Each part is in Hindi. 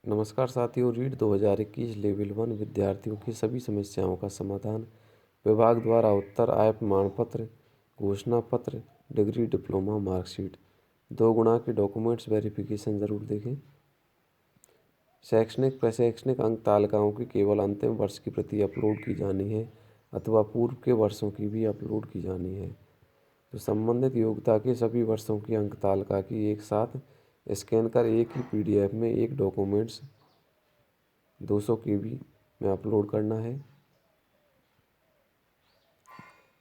नमस्कार साथियों, रीट 2021 लेवल 1 विद्यार्थियों की सभी समस्याओं का समाधान विभाग द्वारा उत्तर आय प्रमाण पत्र, घोषणा पत्र, डिग्री, डिप्लोमा, मार्कशीट, 2 गुणा के डॉक्यूमेंट्स वेरिफिकेशन जरूर देखें। शैक्षणिक प्रशैक्षणिक अंक तालिकाओं की केवल अंतिम वर्ष की प्रति अपलोड की जानी है अथवा पूर्व के वर्षों की भी अपलोड की जानी है। तो संबंधित योग्यता के सभी वर्षों की अंक तालिका की एक साथ स्कैन कर एक ही PDF में एक डॉक्यूमेंट्स 200 KB में अपलोड करना है।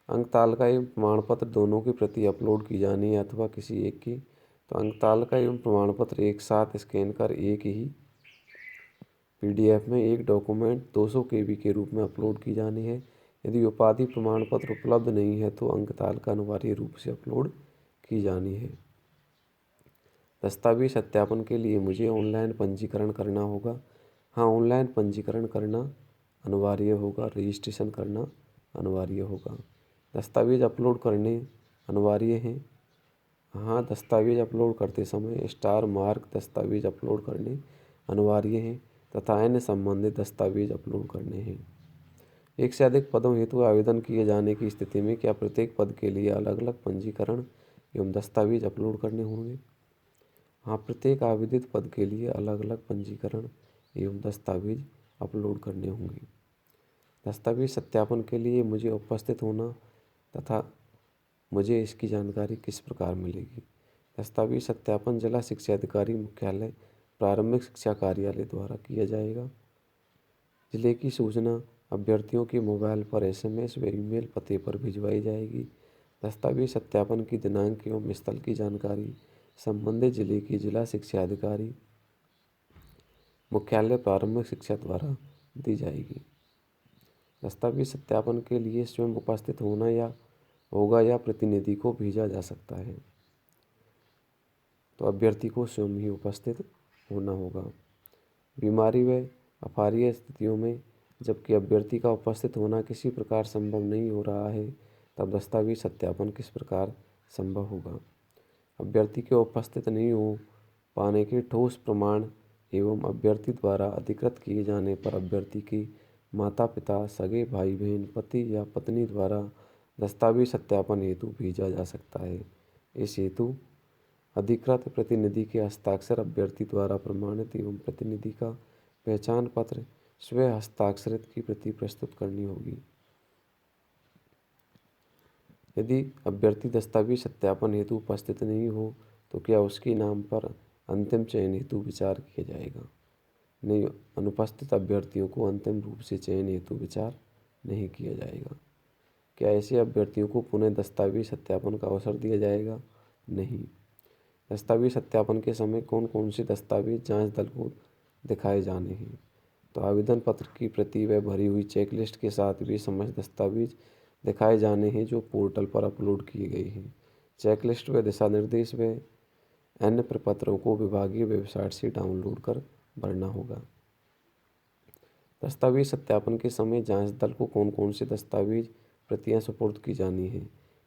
अंक तालिका एवं प्रमाण पत्र दोनों की प्रति अपलोड की जानी है अथवा किसी एक की। तो अंक तालिका एवं प्रमाण पत्र एक साथ स्कैन कर एक ही PDF में एक डॉक्यूमेंट 200 KB के रूप में अपलोड की जानी है। यदि उपाधि प्रमाण पत्र उपलब्ध नहीं है तो अंक तालिका अनिवार्य रूप से अपलोड की जानी है। दस्तावेज सत्यापन के लिए मुझे ऑनलाइन पंजीकरण करना होगा। हाँ, ऑनलाइन पंजीकरण करना अनिवार्य होगा, रजिस्ट्रेशन करना अनिवार्य होगा। दस्तावेज अपलोड करने अनिवार्य हैं। हाँ, दस्तावेज अपलोड करते समय स्टार मार्क दस्तावेज अपलोड करने अनिवार्य हैं तथा अन्य संबंधित दस्तावेज अपलोड करने हैं। एक से अधिक पदों हेतु आवेदन किए जाने की स्थिति में क्या प्रत्येक पद के लिए अलग अलग पंजीकरण एवं दस्तावेज अपलोड करने होंगे? हाँ, प्रत्येक आवेदित पद के लिए अलग अलग पंजीकरण एवं दस्तावेज अपलोड करने होंगे। दस्तावेज सत्यापन के लिए मुझे उपस्थित होना तथा मुझे इसकी जानकारी किस प्रकार मिलेगी? दस्तावेज सत्यापन जिला शिक्षा अधिकारी मुख्यालय प्रारंभिक शिक्षा कार्यालय द्वारा किया जाएगा। जिले की सूचना अभ्यर्थियों के मोबाइल पर SMS व ईमेल पते पर भिजवाई जाएगी। दस्तावेज सत्यापन की दिनांक एवं स्थल की जानकारी संबंधित जिले के जिला शिक्षा अधिकारी मुख्यालय प्रारंभिक शिक्षा द्वारा दी जाएगी। दस्तावेज सत्यापन के लिए स्वयं उपस्थित होना होगा या प्रतिनिधि को भेजा जा सकता है। तो अभ्यर्थी को स्वयं ही उपस्थित होना होगा। बीमारी व अपार्य स्थितियों में जबकि अभ्यर्थी का उपस्थित होना किसी प्रकार संभव नहीं हो रहा है, तब दस्तावेज सत्यापन किस प्रकार संभव होगा? अभ्यर्थी के उपस्थित नहीं हो पाने के ठोस प्रमाण एवं अभ्यर्थी द्वारा अधिकृत किए जाने पर अभ्यर्थी के माता पिता, सगे भाई बहन, पति या पत्नी द्वारा दस्तावेज सत्यापन हेतु भेजा जा सकता है। इस हेतु अधिकृत प्रतिनिधि के हस्ताक्षर अभ्यर्थी द्वारा प्रमाणित एवं प्रतिनिधि का पहचान पत्र स्व हस्ताक्षरित की प्रति प्रस्तुत करनी होगी। यदि अभ्यर्थी दस्तावेज सत्यापन हेतु उपस्थित नहीं हो तो क्या उसके नाम पर अंतिम चयन हेतु विचार किया जाएगा? नहीं, अनुपस्थित अभ्यर्थियों को अंतिम रूप से चयन हेतु विचार नहीं किया जाएगा। क्या ऐसे अभ्यर्थियों को पुनः दस्तावेज सत्यापन का अवसर दिया जाएगा? नहीं। दस्तावेज सत्यापन के समय कौन कौन से दस्तावेज जांच दल को दिखाए जाने हैं? तो आवेदन पत्र की प्रति व भरी हुई चेकलिस्ट के साथ वे समस्त दस्तावेज दिखाए जाने हैं जो पोर्टल पर अपलोड किए गए हैं। चेकलिस्ट व दिशा निर्देश व अन्य प्रपत्रों को विभागीय वेबसाइट से डाउनलोड कर भरना होगा। दस्तावेज सत्यापन के समय जांच दल को कौन कौन से दस्तावेज प्रतियां सुपुर्द की जानी है?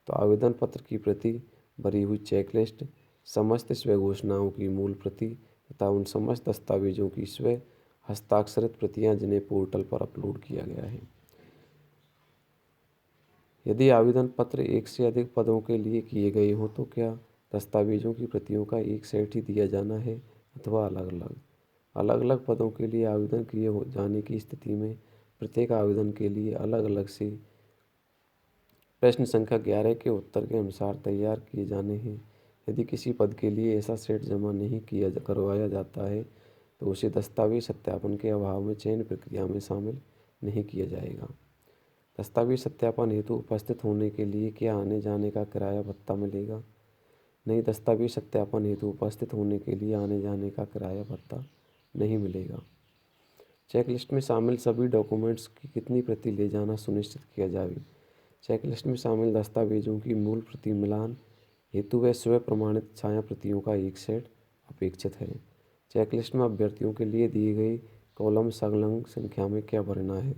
तो आवेदन पत्र की प्रति, भरी हुई चेकलिस्ट, समस्त स्व घोषणाओं की मूल प्रति तथा उन समस्त दस्तावेजों की स्व हस्ताक्षरित प्रतियां जिन्हें पोर्टल पर अपलोड किया गया है। यदि आवेदन पत्र एक से अधिक पदों के लिए किए गए हों तो क्या दस्तावेजों की प्रतियों का एक सेट ही दिया जाना है अथवा अलग अलग? अलग अलग पदों के लिए आवेदन किए हो जाने की स्थिति में प्रत्येक आवेदन के लिए अलग अलग से प्रश्न संख्या 11 के उत्तर के अनुसार तैयार किए जाने हैं। यदि किसी पद के लिए ऐसा सेट जमा नहीं करवाया जाता है तो उसे दस्तावेज सत्यापन के अभाव में चयन प्रक्रिया में शामिल नहीं किया जाएगा। दस्तावेज सत्यापन हेतु उपस्थित होने के लिए क्या आने जाने का किराया भत्ता मिलेगा? नहीं, दस्तावेज सत्यापन हेतु उपस्थित होने के लिए आने जाने का किराया भत्ता नहीं मिलेगा। चेकलिस्ट में शामिल सभी डॉक्यूमेंट्स की कितनी प्रति ले जाना सुनिश्चित किया जाए? चेकलिस्ट में शामिल दस्तावेजों की मूल प्रति मिलान हेतु व स्व प्रमाणित छाया प्रतियों का एक सेट अपेक्षित है। चेकलिस्ट में अभ्यर्थियों के लिए दिए गए कॉलम संलग्न संख्या में क्या भरना है?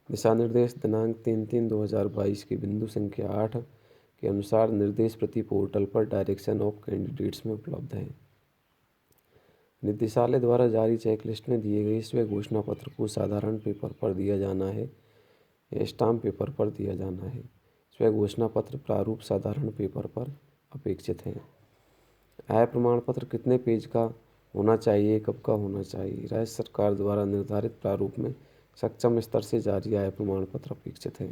दिशा निर्देश दिनांक 3/3/2022 के बिंदु संख्या 8 के अनुसार निर्देश प्रति पोर्टल पर डायरेक्शन ऑफ कैंडिडेट्स में उपलब्ध है। निदेशालय द्वारा जारी चेकलिस्ट में दिए गए स्वयं घोषणा पत्र को साधारण पेपर पर दिया जाना है या स्टाम्प पेपर पर दिया जाना है। स्वयं घोषणा पत्र प्रारूप साधारण पेपर पर अपेक्षित है। आय प्रमाण पत्र कितने पेज का होना चाहिए, कब का होना चाहिए? राज्य सरकार द्वारा निर्धारित प्रारूप में सक्षम स्तर से जारी आय प्रमाण पत्र अपेक्षित है।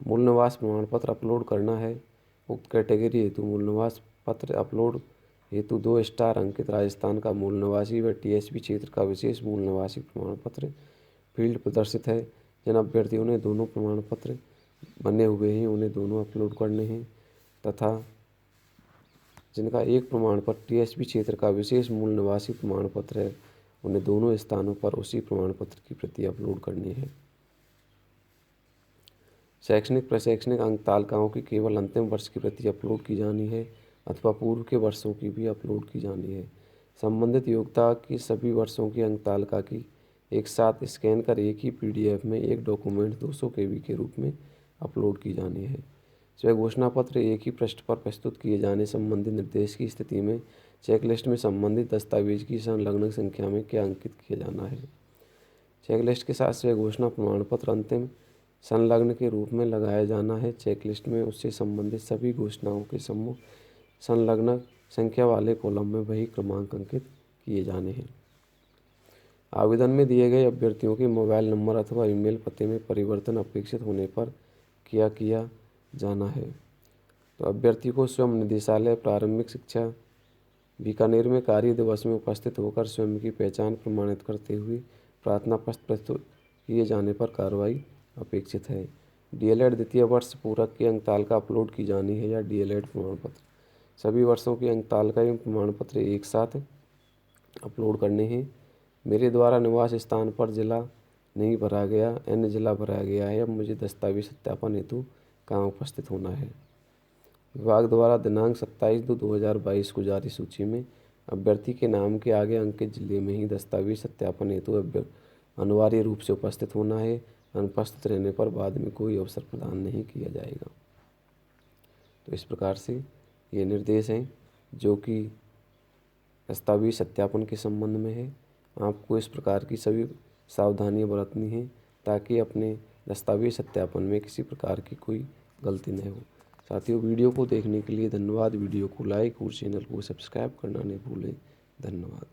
मूल निवास प्रमाण पत्र अपलोड करना है। उक्त कैटेगरी हेतु मूल निवास पत्र अपलोड हेतु 2 स्टार अंकित राजस्थान का मूल निवासी व टीएसपी क्षेत्र का विशेष मूल निवासी प्रमाण पत्र फील्ड प्रदर्शित है। जिन अभ्यर्थियों ने दोनों प्रमाण पत्र बने हुए हैं उन्हें दोनों अपलोड करने हैं तथा जिनका एक प्रमाण पत्र टीएसपी क्षेत्र का विशेष मूल निवासी प्रमाण पत्र है उन्हें दोनों स्थानों पर उसी प्रमाण पत्र की प्रति अपलोड करनी है। शैक्षणिक प्रशैक्षणिक अंक तालिकाओं की केवल अंतिम वर्ष की प्रति अपलोड की जानी है अथवा पूर्व के वर्षों की भी अपलोड की जानी है। संबंधित योग्यता की सभी वर्षों की अंक तालिका की एक साथ स्कैन कर एक ही पीडीएफ में एक डॉक्यूमेंट 200 KB के रूप में अपलोड की जानी है। स्वयं घोषणा पत्र एक ही पृष्ठ पर प्रस्तुत किए जाने संबंधी निर्देश की स्थिति में चेकलिस्ट में संबंधित दस्तावेज की संलग्न संख्या में क्या अंकित किया जाना है? चेकलिस्ट के साथ स्वयं घोषणा प्रमाण पत्र अंतिम संलग्न के रूप में लगाया जाना है। चेकलिस्ट में उससे संबंधित सभी घोषणाओं के सम्मुख संलग्न संख्या वाले कॉलम में वही क्रमांक अंकित किए जाने हैं। आवेदन में दिए गए अभ्यर्थियों के मोबाइल नंबर अथवा ईमेल पते में परिवर्तन अपेक्षित होने पर क्या किया जाना है? तो अभ्यर्थी को स्वयं निदेशालय प्रारंभिक शिक्षा बीकानेर में कार्य दिवस में उपस्थित होकर स्वयं की पहचान प्रमाणित करते हुए प्रार्थना पत्र प्रस्तुत किए जाने पर कार्रवाई अपेक्षित है। डीएलएड द्वितीय वर्ष पूरक की अंक तालिका अपलोड की जानी है या डीएलएड प्रमाण पत्र सभी वर्षों की अंक तालिका एवं प्रमाण पत्र एक साथ अपलोड करने हैं। मेरे द्वारा निवास स्थान पर जिला नहीं भरा गया, अन्य जिला भरा गया है, अब मुझे दस्तावेज सत्यापन हेतु कहाँ उपस्थित होना है? विभाग द्वारा दिनांक 27/2/2022 को जारी सूची में अभ्यर्थी के नाम के आगे अंकित जिले में ही दस्तावेज सत्यापन हेतु अनिवार्य रूप से उपस्थित होना है। अनुपस्थित रहने पर बाद में कोई अवसर प्रदान नहीं किया जाएगा। तो इस प्रकार से ये निर्देश हैं जो कि दस्तावेज सत्यापन के संबंध में है। आपको इस प्रकार की सभी सावधानियां बरतनी हैं ताकि अपने दस्तावेज सत्यापन में किसी प्रकार की कोई गलती न हो। साथियों, वीडियो को देखने के लिए धन्यवाद। वीडियो को लाइक और चैनल को सब्सक्राइब करना नहीं भूलें। धन्यवाद।